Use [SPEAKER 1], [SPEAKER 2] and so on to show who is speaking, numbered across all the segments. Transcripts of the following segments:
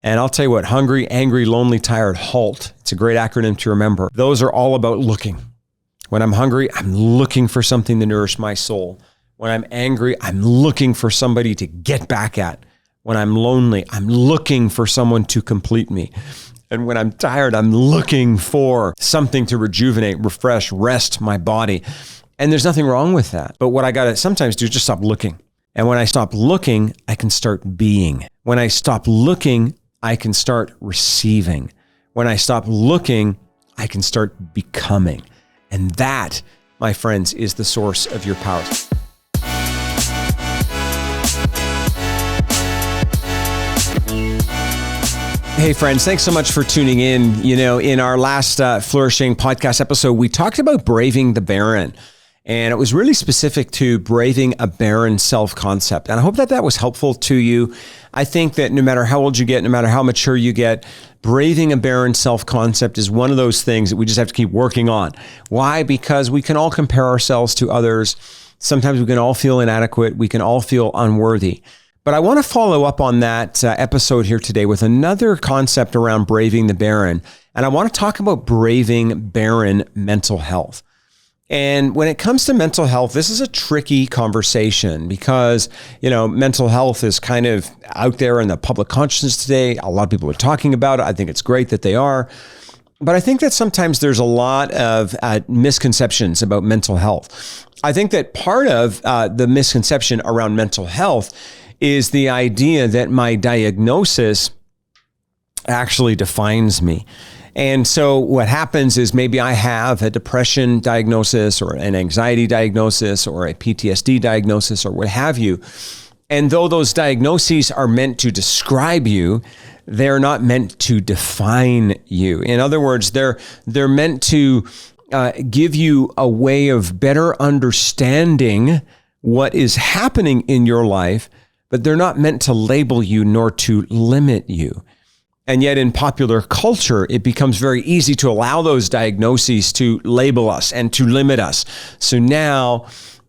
[SPEAKER 1] And I'll tell you what, hungry, angry, lonely, tired, HALT. It's a great acronym to remember. Those are all about looking. When I'm hungry, I'm looking for something to nourish my soul. When I'm angry, I'm looking for somebody to get back at. When I'm lonely, I'm looking for someone to complete me. And when I'm tired, I'm looking for something to rejuvenate, refresh, rest my body. And there's nothing wrong with that. But what I got to sometimes do is just stop looking. And when I stop looking, I can start being. When I stop looking, I can start receiving. When I stop looking, I can start becoming. And that, my friends, is the source of your power. Hey friends, thanks so much for tuning in. You know, in our last Flourishing podcast episode, we talked about braving the barren. And it was really specific to braving a barren self-concept. And I hope that that was helpful to you. I think that no matter how old you get, no matter how mature you get, braving a barren self-concept is one of those things that we just have to keep working on. Why? Because we can all compare ourselves to others. Sometimes we can all feel inadequate. We can all feel unworthy. But I want to follow up on that episode here today with another concept around braving the barren. And I want to talk about braving barren mental health. And when it comes to mental health, this is a tricky conversation because, you know, mental health is kind of out there in the public consciousness today. A lot of people are talking about it. I think it's great that they are. But I think that sometimes there's a lot of misconceptions about mental health. I think that part of the misconception around mental health is the idea that my diagnosis actually defines me. And so what happens is maybe I have a depression diagnosis or an anxiety diagnosis or a PTSD diagnosis or what have you. And though those diagnoses are meant to describe you, they're not meant to define you. In other words, they're meant to give you a way of better understanding what is happening in your life, but they're not meant to label you nor to limit you. And yet in popular culture, it becomes very easy to allow those diagnoses to label us and to limit us. So now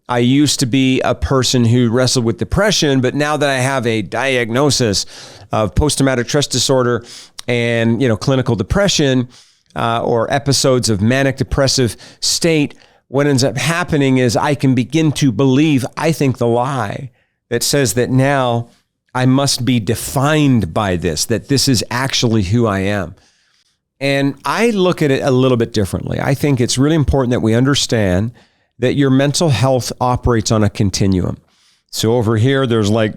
[SPEAKER 1] I used to be a person who wrestled with depression, but now that I have a diagnosis of post-traumatic stress disorder and, you know, clinical depression or episodes of manic depressive state, what ends up happening is I can begin to believe, I think, the lie that says that now I must be defined by this, that this is actually who I am. And I look at it a little bit differently. I think it's really important that we understand that your mental health operates on a continuum. So over here, there's like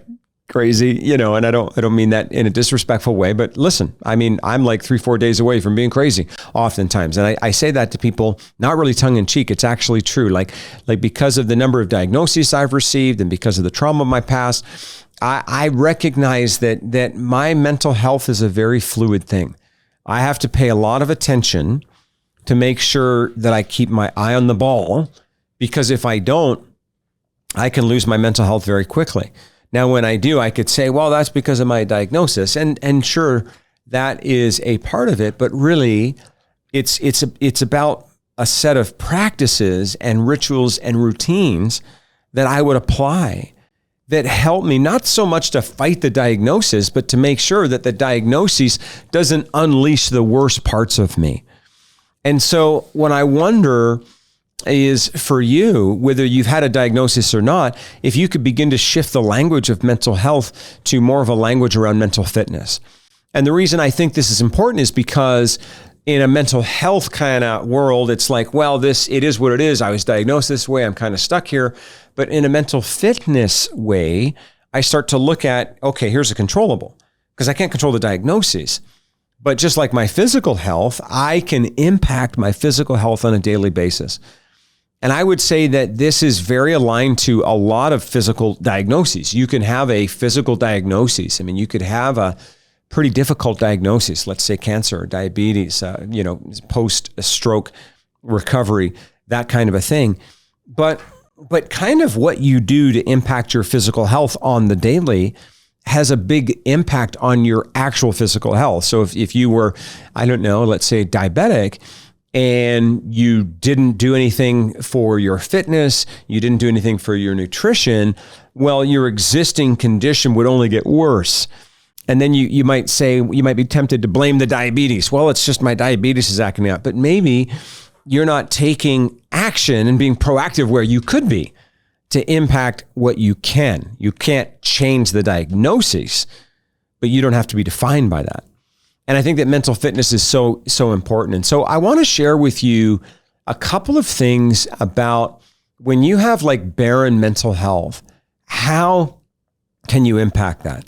[SPEAKER 1] crazy, you know, and I don't mean that in a disrespectful way, but listen, I mean, I'm like 3-4 days away from being crazy oftentimes. And I say that to people, not really tongue in cheek. It's actually true. Like because of the number of diagnoses I've received and because of the trauma of my past, I recognize that my mental health is a very fluid thing. I have to pay a lot of attention to make sure that I keep my eye on the ball, because if I don't, I can lose my mental health very quickly. Now, when I do, I could say, well, that's because of my diagnosis. And sure, that is a part of it, but really it's about a set of practices and rituals and routines that I would apply that help me not so much to fight the diagnosis, but to make sure that the diagnosis doesn't unleash the worst parts of me. And so what I wonder is for you, whether you've had a diagnosis or not, if you could begin to shift the language of mental health to more of a language around mental fitness. And the reason I think this is important is because in a mental health kind of world, it's like, well, it is what it is. I was diagnosed this way. I'm kind of stuck here. But in a mental fitness way, I start to look at, okay, here's a controllable, because I can't control the diagnoses. But just like my physical health, I can impact my physical health on a daily basis. And I would say that this is very aligned to a lot of physical diagnoses. You can have a physical diagnosis. I mean, you could have a pretty difficult diagnosis, let's say cancer or diabetes, post-stroke recovery, that kind of a thing. But kind of what you do to impact your physical health on the daily has a big impact on your actual physical health. So if you were, I don't know, let's say diabetic, and you didn't do anything for your fitness, you didn't do anything for your nutrition, well, your existing condition would only get worse. And then you might say, you might be tempted to blame the diabetes. Well, it's just my diabetes is acting up. But maybe you're not taking action and being proactive where you could be to impact what you can. You can't change the diagnosis, but you don't have to be defined by that. And I think that mental fitness is so important. And so I want to share with you a couple of things about when you have like barren mental health, how can you impact that?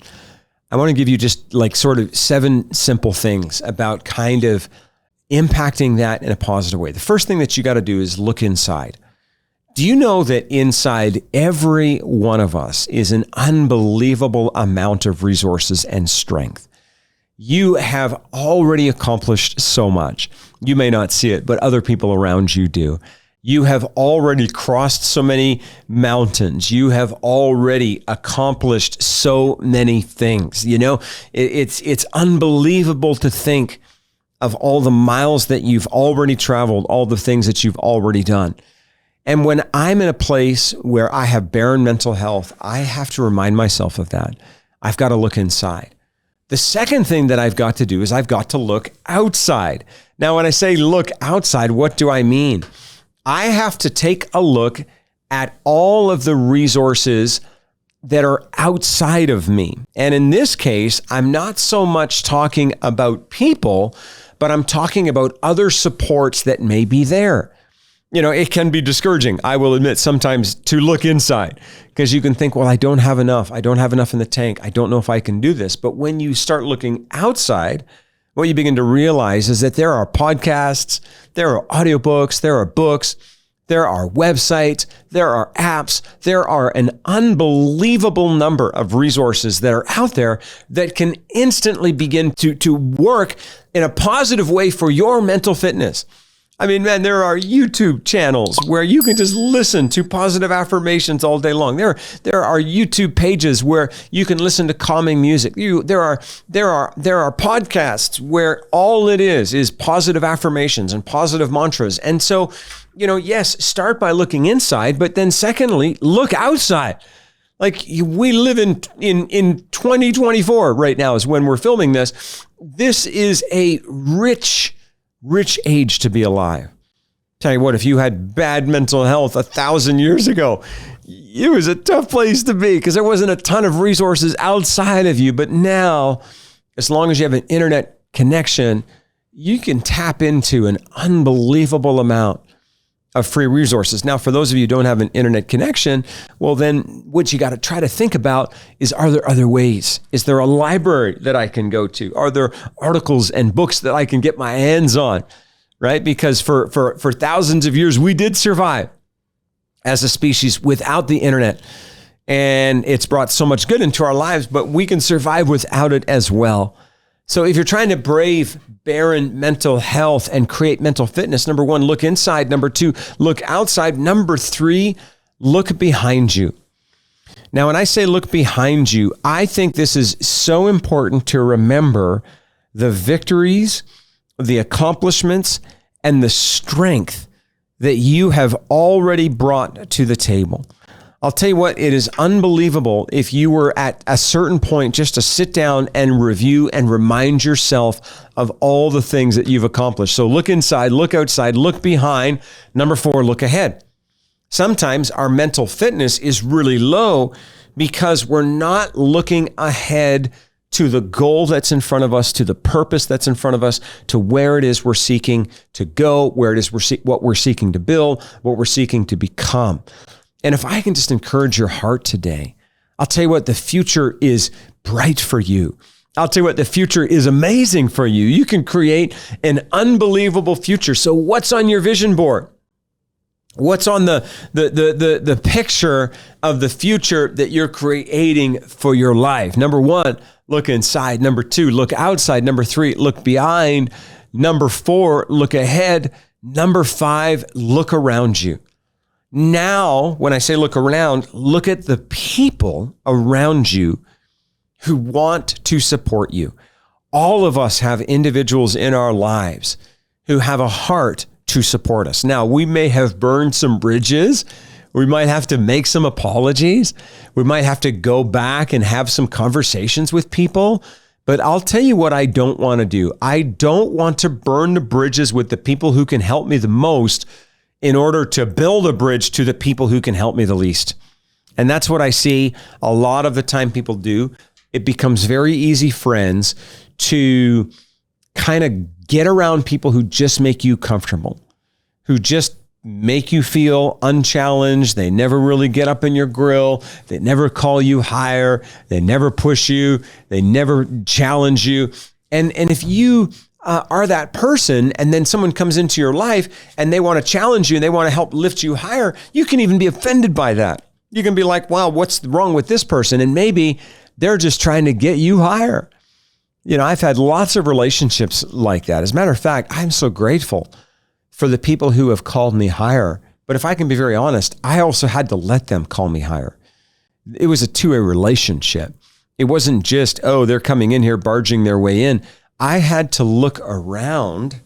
[SPEAKER 1] I want to give you just like sort of 7 simple things about kind of impacting that in a positive way. The first thing that you got to do is look inside. Do you know that inside every one of us is an unbelievable amount of resources and strength? You have already accomplished so much. You may not see it, but other people around you do. You have already crossed so many mountains. You have already accomplished so many things. You know, it's unbelievable to think of all the miles that you've already traveled, all the things that you've already done. And when I'm in a place where I have barren mental health, I have to remind myself of that. I've got to look inside. The second thing that I've got to do is I've got to look outside. Now, when I say look outside, what do I mean? I have to take a look at all of the resources that are outside of me. And in this case, I'm not so much talking about people, but I'm talking about other supports that may be there. You know, it can be discouraging, I will admit, sometimes to look inside because you can think, well, I don't have enough. I don't have enough in the tank. I don't know if I can do this. But when you start looking outside, what you begin to realize is that there are podcasts, there are audiobooks, there are books, there are websites, there are apps, there are an unbelievable number of resources that are out there that can instantly begin to work in a positive way for your mental fitness. I mean, man, there are YouTube channels where you can just listen to positive affirmations all day long. There are YouTube pages where you can listen to calming music. There are podcasts where all it is positive affirmations and positive mantras. And so, you know, yes, start by looking inside, but then secondly, look outside. Like we live in 2024 right now is when we're filming this. This is a rich age to be alive. Tell you what, if you had bad mental health 1,000 years ago, it was a tough place to be because there wasn't a ton of resources outside of you. But now, as long as you have an internet connection, you can tap into an unbelievable amount of free resources. Now, for those of you who don't have an internet connection, well, then what you got to try to think about is, are there other ways? Is there a library that I can go to? Are there articles and books that I can get my hands on, right? Because for thousands of years, we did survive as a species without the internet. And it's brought so much good into our lives, but we can survive without it as well. So if you're trying to brave barren mental health and create mental fitness, number 1, look inside. Number 2, look outside. Number 3, look behind you. Now, when I say look behind you, I think this is so important to remember the victories, the accomplishments, and the strength that you have already brought to the table. I'll tell you what, it is unbelievable if you were at a certain point just to sit down and review and remind yourself of all the things that you've accomplished. So look inside, look outside, look behind. Number 4, look ahead. Sometimes our mental fitness is really low because we're not looking ahead to the goal that's in front of us, to the purpose that's in front of us, to where it is we're seeking to go, where it is what we're seeking to build, what we're seeking to become. And if I can just encourage your heart today, I'll tell you what, the future is bright for you. I'll tell you what, the future is amazing for you. You can create an unbelievable future. So what's on your vision board? What's on the picture of the future that you're creating for your life? Number 1, look inside. Number 2, look outside. Number 3, look behind. Number 4, look ahead. Number 5, look around you. Now, when I say look around, look at the people around you who want to support you. All of us have individuals in our lives who have a heart to support us. Now, we may have burned some bridges. We might have to make some apologies. We might have to go back and have some conversations with people But I'll tell you what I don't want to do. I don't want to burn the bridges with the people who can help me the most in order to build a bridge to the people who can help me the least. And that's what I see a lot of the time people do. It becomes very easy, friends, to kind of get around people who just make you comfortable, who just make you feel unchallenged. They never really get up in your grill. They never call you higher. They never push you. They never challenge you. And if you are that person, and then someone comes into your life and they want to challenge you and they want to help lift you higher, you can even be offended by that. You can be like, wow, what's wrong with this person? And maybe they're just trying to get you higher. You know, I've had lots of relationships like that. As a matter of fact, I'm so grateful for the people who have called me higher. But if I can be very honest, I also had to let them call me higher. It was a two-way relationship. It wasn't just, oh, they're coming in here, barging their way in. I had to look around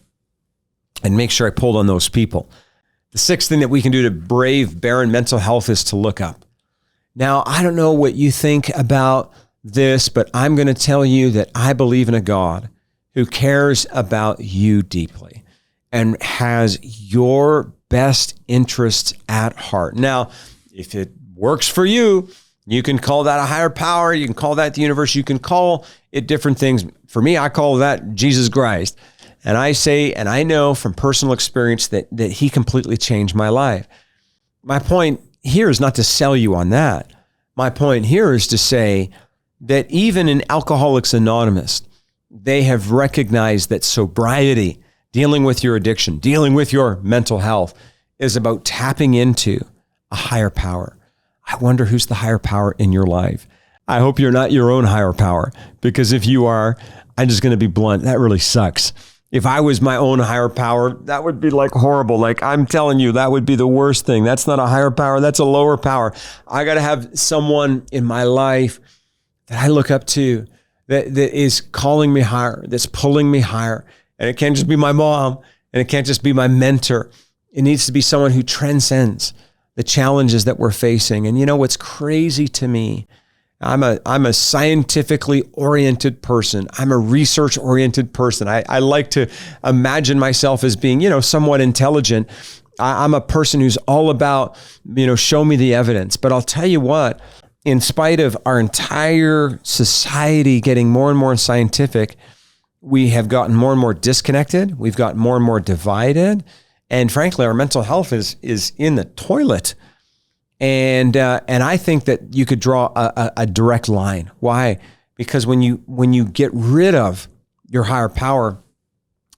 [SPEAKER 1] and make sure I pulled on those people. The sixth thing that we can do to brave barren mental health is to look up. Now, I don't know what you think about this, but I'm going to tell you that I believe in a God who cares about you deeply and has your best interests at heart. Now, if it works for you, you can call that a higher power. You can call that the universe. You can call it different things. For me, I call that Jesus Christ. And I say, and I know from personal experience that he completely changed my life. My point here is not to sell you on that. My point here is to say that even in Alcoholics Anonymous, they have recognized that sobriety, dealing with your addiction, dealing with your mental health, is about tapping into a higher power. I wonder who's the higher power in your life. I hope you're not your own higher power, because if you are, I'm just going to be blunt, that really sucks. If I was my own higher power, that would be like horrible. Like, I'm telling you, that would be the worst thing. That's not a higher power. That's a lower power. I got to have someone in my life that I look up to that is calling me higher, that's pulling me higher. And it can't just be my mom, and it can't just be my mentor. It needs to be someone who transcends the challenges that we're facing. And you know what's crazy to me? I'm a scientifically oriented person. I'm a research oriented person. I like to imagine myself as being, somewhat intelligent. I'm a person who's all about, show me the evidence. But I'll tell you what, in spite of our entire society getting more and more scientific, we have gotten more and more disconnected. We've gotten more and more divided. And frankly, our mental health is in the toilet. And I think that you could draw a direct line. Why? Because when you get rid of your higher power,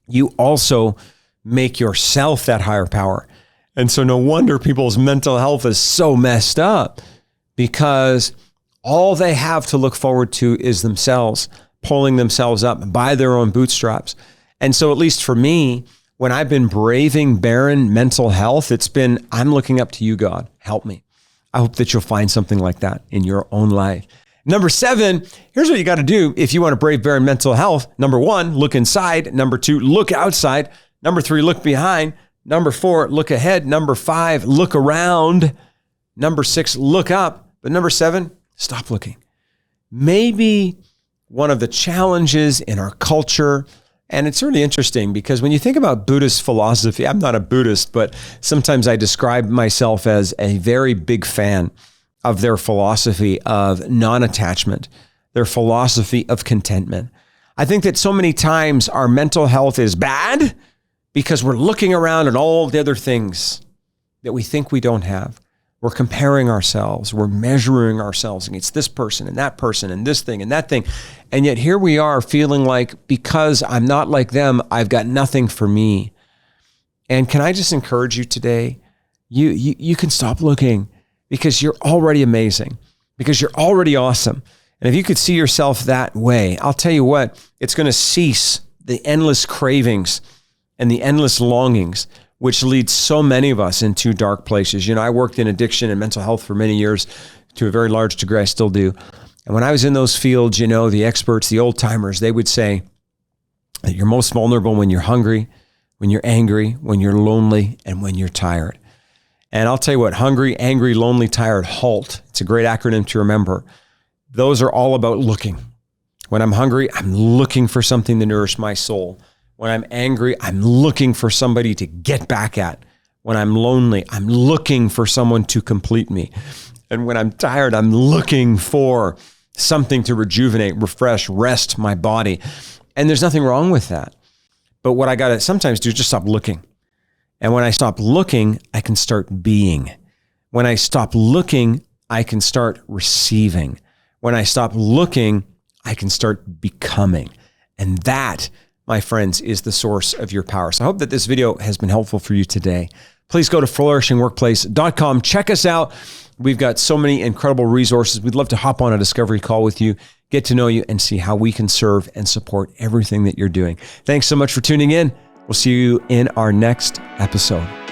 [SPEAKER 1] you also make yourself that higher power. And so no wonder people's mental health is so messed up, because all they have to look forward to is themselves, pulling themselves up by their own bootstraps. And so at least for me, when I've been braving barren mental health, it's been, I'm looking up to you, God, help me. I hope that you'll find something like that in your own life. Number 7, here's what you got to do if you want to brave barren mental health. Number 1, look inside. Number 2, look outside. Number 3, look behind. Number 4, look ahead. Number 5, look around. Number 6, look up. But number 7, stop looking. Maybe one of the challenges in our culture, and it's really interesting because when you think about Buddhist philosophy, I'm not a Buddhist, but sometimes I describe myself as a very big fan of their philosophy of non-attachment, their philosophy of contentment. I think that so many times our mental health is bad because we're looking around at all the other things that we think we don't have. We're comparing ourselves. We're measuring ourselves against this person and this thing and that thing. And yet here we are feeling like because I'm not like them, I've got nothing for me. And can I just encourage you today? You can stop looking because you're already amazing, because you're already awesome. And if you could see yourself that way, I'll tell you what, it's going to cease the endless cravings and the endless longings which leads so many of us into dark places. I worked in addiction and mental health for many years, to a very large degree, I still do. And when I was in those fields, the experts, the old timers, they would say that you're most vulnerable when you're hungry, when you're angry, when you're lonely, and when you're tired. And I'll tell you what, hungry, angry, lonely, tired, HALT. It's a great acronym to remember. Those are all about looking. When I'm hungry, I'm looking for something to nourish my soul. When I'm angry, I'm looking for somebody to get back at. When I'm lonely, I'm looking for someone to complete me. And when I'm tired, I'm looking for something to rejuvenate, refresh, rest my body. And there's nothing wrong with that. But what I got to sometimes do is just stop looking. And when I stop looking, I can start being. When I stop looking, I can start receiving. When I stop looking, I can start becoming. And that, my friends, is the source of your power. So I hope that this video has been helpful for you today. Please go to flourishingworkplace.com. Check us out. We've got so many incredible resources. We'd love to hop on a discovery call with you, get to know you, and see how we can serve and support everything that you're doing. Thanks so much for tuning in. We'll see you in our next episode.